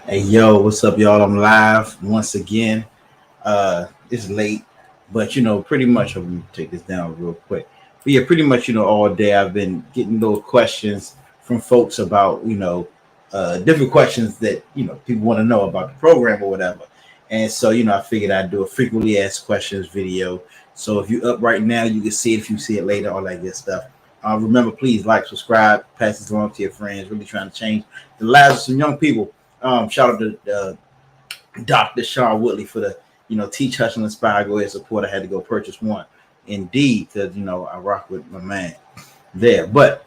Hey yo, what's up, y'all? I'm live once again. It's late, but pretty much I'm gonna take this down real quick. But yeah, pretty much, all day I've been getting those questions from folks about, different questions that people want to know about the program or whatever. And so, I figured I'd do a frequently asked questions video. So if you're up right now, you can see it. If you see it later, all that good stuff. Remember, please like, subscribe, pass this along to your friends. Really trying to change the lives of some young people. Shout out to Dr. Sean Woodley for the Teach Hustle Inspire Go Ahead support. I had to go purchase one, indeed, because I rock with my man there. But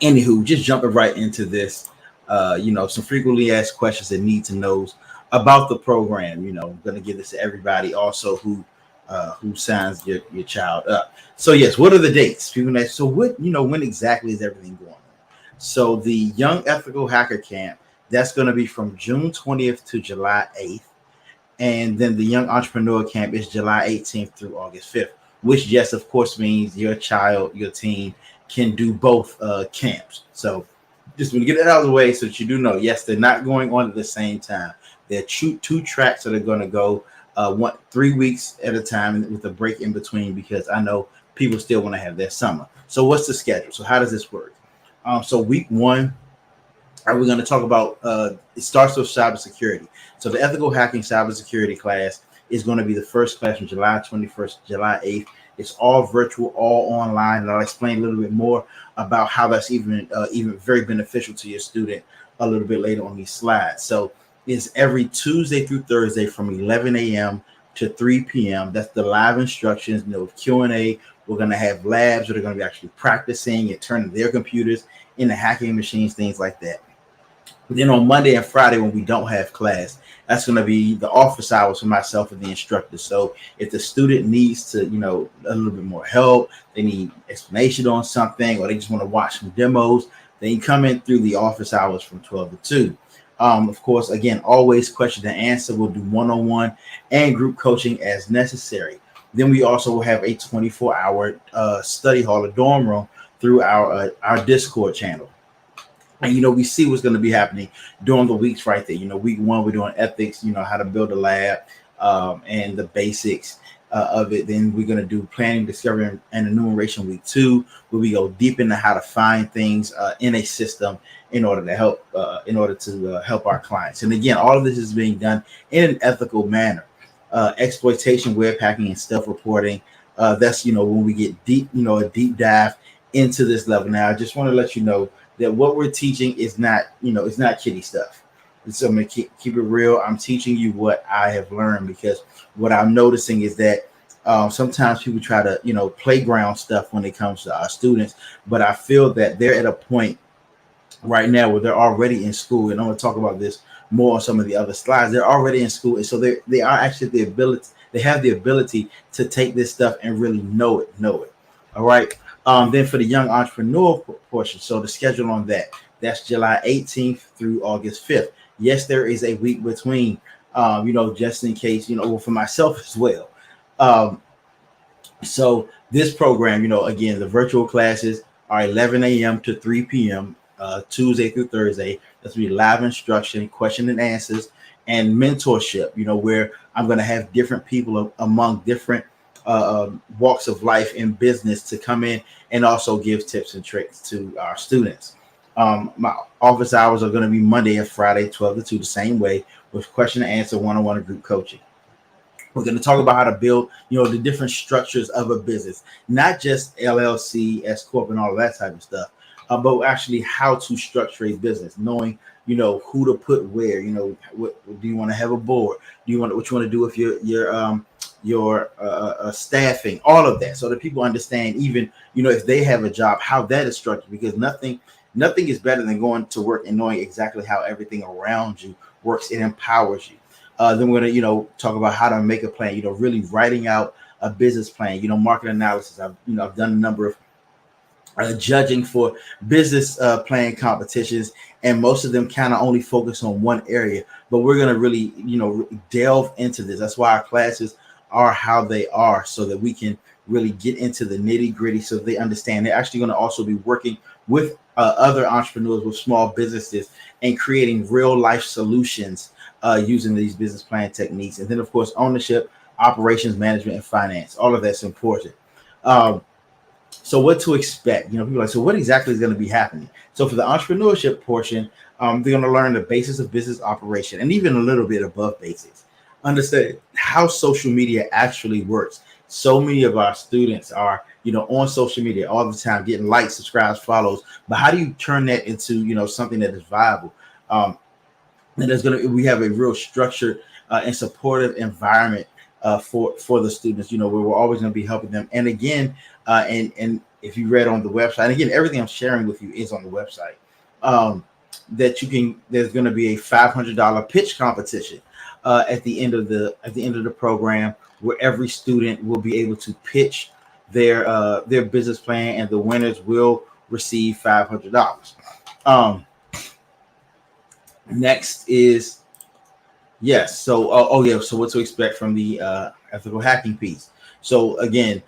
anywho, just jumping right into this, some frequently asked questions that need to knows about the program. I'm gonna give this to everybody also who signs your child up. So yes, what are the dates? People ask, so what when exactly is everything going on? So the Young Ethical Hacker Camp, that's going to be from June 20th to July 8th. And then the Young Entrepreneur Camp is July 18th through August 5th, which, yes, of course, means your child, your teen can do both camps. So just want to get that out of the way so that you do know, yes, they're not going on at the same time. They're two tracks that are going to go 3 weeks at a time with a break in between because I know people still want to have their summer. So what's the schedule? So how does this work? So week one, we're going to talk about it starts with cybersecurity. So the ethical hacking cybersecurity class is going to be the first class from July 21st, July 8th. It's all virtual, all online, and I'll explain a little bit more about how that's even very beneficial to your student a little bit later on these slides. So it's every Tuesday through Thursday from 11 a.m. to 3 p.m. That's the live instructions, Q&A. We're going to have labs where they're going to be actually practicing and turning their computers into hacking machines, things like that. Then on Monday and Friday, when we don't have class, that's going to be the office hours for myself and the instructor. So if the student needs to, a little bit more help, they need explanation on something, or they just want to watch some demos, then you come in through the office hours from 12 to 2. Of course, again, always question and answer. We'll do one-on-one and group coaching as necessary. Then we also will have a 24-hour study hall, a dorm room through our Discord channel. And we see what's going to be happening during the weeks right there. Week one, we're doing ethics, how to build a lab, and the basics of it. Then we're going to do planning, discovery, and enumeration week two, where we go deep into how to find things in a system in order to help our clients. And again, all of this is being done in an ethical manner. Exploitation, web hacking, and stealth reporting. That's when we get deep, a deep dive into this level. Now, I just want to let you know that what we're teaching is not, it's not kiddie stuff. So I'm gonna keep it real. I'm teaching you what I have learned, because what I'm noticing is that sometimes people try to, playground stuff when it comes to our students, but I feel that they're at a point right now where they're already in school, and I'm going to talk about this more on some of the other slides. They're already in school, and so they are actually they have the ability to take this stuff and really know it. All right. Then for the young entrepreneur portion, so the schedule on that's July 18th through August 5th. Yes, there is a week between, just in case, for myself as well. Um, so this program, again, the virtual classes are 11 a.m. to 3 p.m. Tuesday through Thursday. That's going to be live instruction, question and answers, and mentorship, where I'm going to have different people among different walks of life in business to come in and also give tips and tricks to our students. My office hours are going to be Monday and Friday, 12 to 2, the same way, with question and answer, one-on-one, and group coaching. We're going to talk about how to build, the different structures of a business, not just LLC, S corp, and all of that type of stuff, but actually how to structure a business, knowing, who to put where. What do you want to have a board? What you want to do with your staffing, all of that, so that people understand, even if they have a job, how that is structured. Because nothing is better than going to work and knowing exactly how everything around you works. It empowers you. Then we're gonna talk about how to make a plan. Really writing out a business plan. Market analysis. I've done a number of judging for business plan competitions, and most of them kind of only focus on one area. But we're gonna really delve into this. That's why our classes are how they are, so that we can really get into the nitty gritty, so they understand. They're actually going to also be working with other entrepreneurs with small businesses and creating real life solutions using these business plan techniques. And then, of course, ownership, operations management, and finance. All of that's important. Um, so what to expect? People are like, so what exactly is going to be happening? So for the entrepreneurship portion, they're going to learn the basis of business operation and even a little bit above basics. Understand how social media actually works. So many of our students are, on social media all the time, getting likes, subscribes, follows. But how do you turn that into, something that is viable? Um, and we have a real structured and supportive environment for the students, where we're always going to be helping them. And again, and if you read on the website, and again, everything I'm sharing with you is on the website. There's going to be a $500 pitch competition at the end of the program, where every student will be able to pitch their business plan, and the winners will receive $500. Next is yes. So, yeah. So, what to expect from the ethical hacking piece? So, again,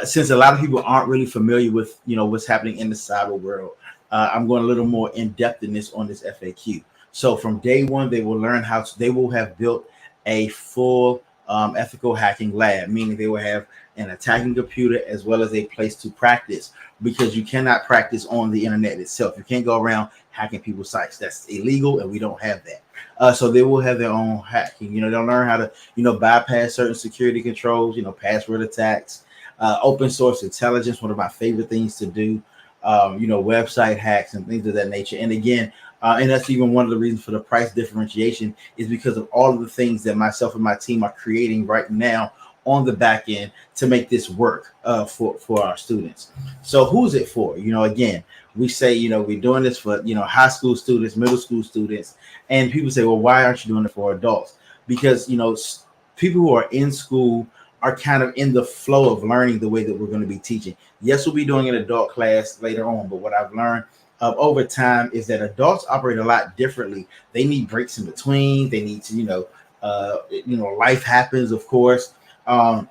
since a lot of people aren't really familiar with what's happening in the cyber world, I'm going a little more in depth in this on this FAQ. So, from day one, they will learn they will have built a full ethical hacking lab, meaning they will have an attacking computer as well as a place to practice, because you cannot practice on the internet itself. You can't go around hacking people's sites. That's illegal, and we don't have that. So they will have their own hacking. They'll learn how to, bypass certain security controls, password attacks, open source intelligence, one of my favorite things to do, website hacks and things of that nature. And again, and that's even one of the reasons for the price differentiation, is because of all of the things that myself and my team are creating right now on the back end to make this work for our students. So who's it for? Again, we say, we're doing this for, high school students, middle school students, and people say, well, why aren't you doing it for adults? Because, people who are in school are kind of in the flow of learning the way that we're going to be teaching. Yes, we'll be doing an adult class later on, but what I've learned over time is that adults operate a lot differently. They need breaks in between. They need to, life happens, of course. And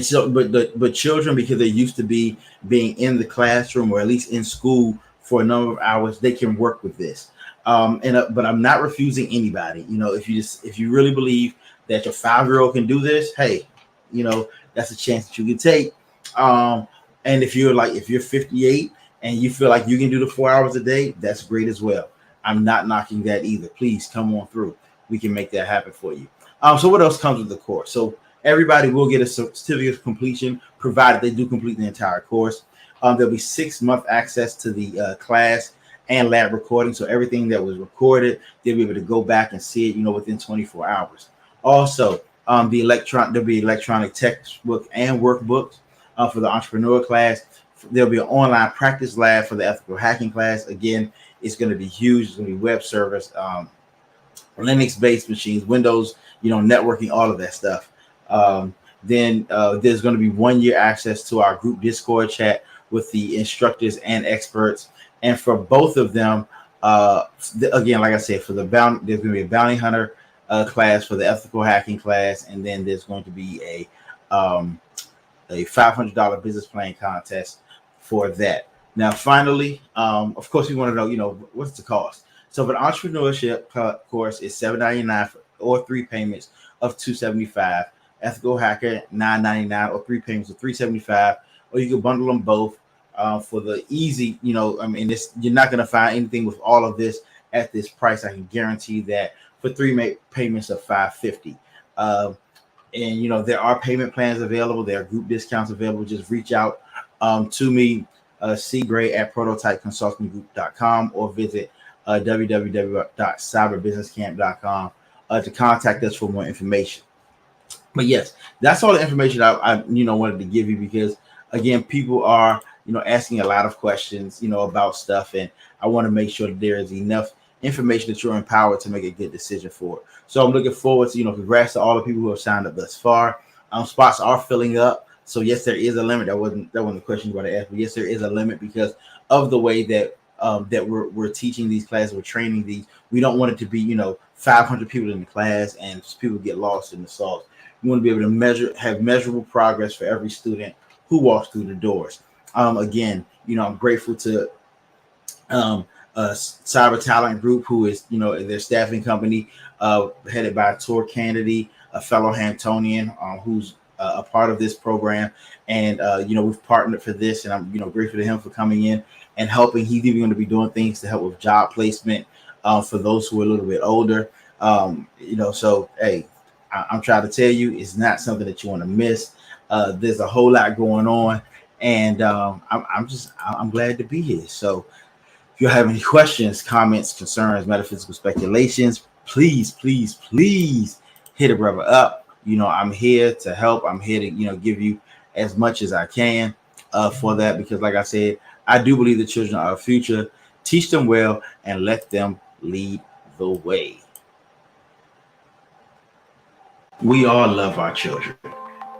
so, but children, because they're used to being in the classroom, or at least in school for a number of hours, they can work with this. But I'm not refusing anybody. If you really believe that your 5-year-old can do this, hey, that's a chance that you can take. And if you're 58 and you feel like you can do the 4 hours a day, that's great as well. I'm not knocking that either. Please come on through. We can make that happen for you. So what else comes with the course? So everybody will get a certificate of completion, provided they do complete the entire course. There'll be 6-month access to the class and lab recording. So everything that was recorded, they'll be able to go back and see it, within 24 hours. Also, there'll be electronic textbook and workbooks for the entrepreneur class. There'll be an online practice lab for the ethical hacking class. Again, it's going to be huge. It's going to be web servers, Linux-based machines, Windows, networking, all of that stuff. Then there's going to be 1 year access to our group Discord chat with the instructors and experts. And for both of them, again, like I said, for there's going to be a bounty hunter class for the ethical hacking class, and then there's going to be a $500 business plan contest for that. Now, finally, of course, we want to know, what's the cost? So for the entrepreneurship course, it's $7.99 or 3 payments of $275. Ethical hacker $9.99 or 3 payments of $375, or you can bundle them both for the easy. You're not going to find anything with all of this at this price. I can guarantee that for 3 payments of $550. And there are payment plans available. There are group discounts available. Just reach out to me, cgray@prototypeconsultinggroup.com, or visit www.cyberbusinesscamp.com to contact us for more information. But yes, that's all the information I wanted to give you, because again, people are asking a lot of questions about stuff, and I want to make sure that there is enough information that you're empowered to make a good decision for it. So I'm looking forward to congrats to all the people who have signed up thus far. Spots are filling up, so yes, there is a limit. That wasn't the question you want to ask, but yes, there is a limit because of the way that we're teaching these classes, we're training these. We don't want it to be 500 people in the class and people get lost in the sauce. We want to be able to have measurable progress for every student who walks through the doors. Again, I'm grateful to Cyber Talent Group, who is, their staffing company, headed by Tor Kennedy, a fellow Hamptonian, who's a part of this program. And, we've partnered for this, and I'm, grateful to him for coming in and helping. He's even going to be doing things to help with job placement for those who are a little bit older. So, hey, I'm trying to tell you, it's not something that you want to miss. There's a whole lot going on, and I'm glad to be here. So if you have any questions, comments, concerns, metaphysical speculations, please hit a brother up. I'm here to help. I'm here to, give you as much as I can for that, because like I said, I do believe the children are our future. Teach them well and let them lead the way. We all love our children,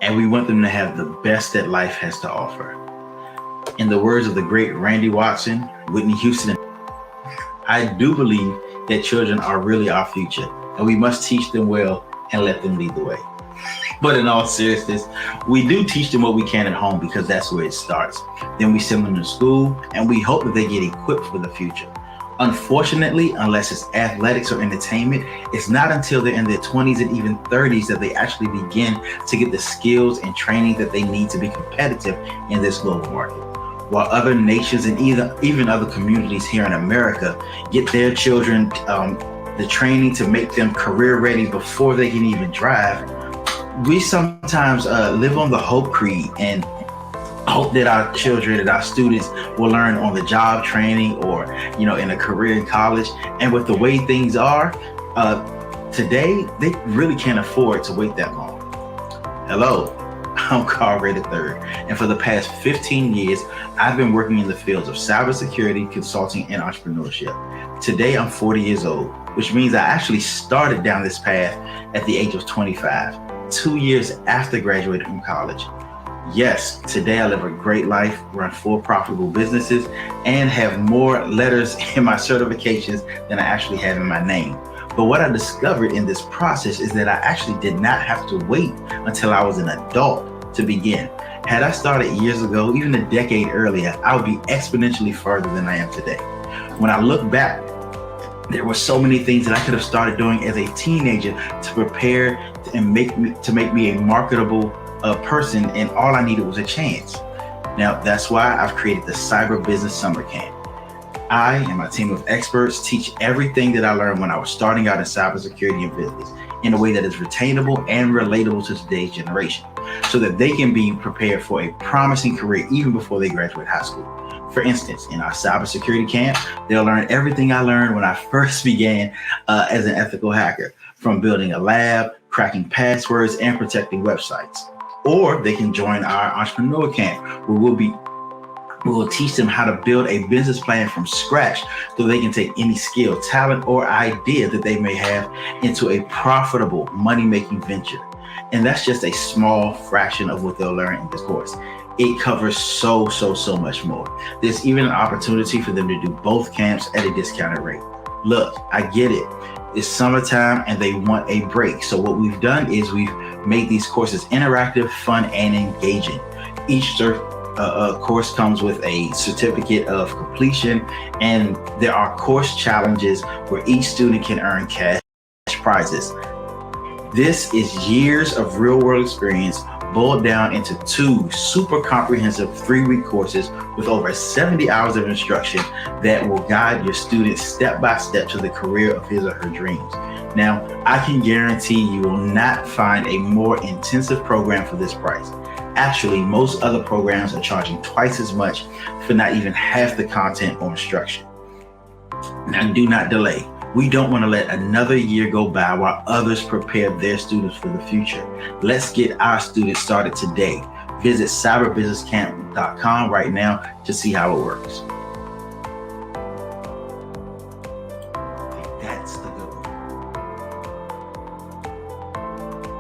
and we want them to have the best that life has to offer. In the words of the great Randy Watson, Whitney Houston, I do believe that children are really our future, and we must teach them well and let them lead the way. But in all seriousness, we do teach them what we can at home, because that's where it starts. Then we send them to school, and we hope that they get equipped for the future. Unfortunately, unless it's athletics or entertainment, it's not until they're in their 20s and even 30s that they actually begin to get the skills and training that they need to be competitive in this global market. While other nations and even other communities here in America get their children the training to make them career ready before they can even drive, we sometimes live on the hope creed and hope that our children and our students will learn on the job training or, in a career in college. And with the way things are today, they really can't afford to wait that long. Hello, I'm Carl Ray III, and for the past 15 years, I've been working in the fields of cybersecurity, consulting, and entrepreneurship. Today, I'm 40 years old, which means I actually started down this path at the age of 25, 2 years after graduating from college. Yes, today I live a great life, run 4 profitable businesses, and have more letters in my certifications than I actually have in my name. But what I discovered in this process is that I actually did not have to wait until I was an adult to begin. Had I started years ago, even a decade earlier, I would be exponentially further than I am today. When I look back, there were so many things that I could have started doing as a teenager to prepare and make me a marketable person, and all I needed was a chance. Now, that's why I've created the Cyber Business Summer Camp. I and my team of experts teach everything that I learned when I was starting out in cybersecurity and business in a way that is retainable and relatable to today's generation, so that they can be prepared for a promising career even before they graduate high school. For instance, in our cybersecurity camp, they'll learn everything I learned when I first began as an ethical hacker, from building a lab, cracking passwords, and protecting websites. Or they can join our entrepreneur camp, where we will teach them how to build a business plan from scratch, so they can take any skill, talent, or idea that they may have into a profitable money-making venture. And that's just a small fraction of what they'll learn in this course. It covers so much more. There's even an opportunity for them to do both camps at a discounted rate. Look, I get it. It's summertime and they want a break. So what we've done is we've made these courses interactive, fun, and engaging. Each course comes with a certificate of completion, and there are course challenges where each student can earn cash prizes. This is years of real-world experience boiled down into 2 super comprehensive 3-week courses with over 70 hours of instruction that will guide your students step by step to the career of his or her dreams. Now, I can guarantee you will not find a more intensive program for this price. Actually, most other programs are charging twice as much for not even half the content or instruction. Now, do not delay. We don't want to let another year go by while others prepare their students for the future. Let's get our students started today. Visit cyberbusinesscamp.com right now to see how it works.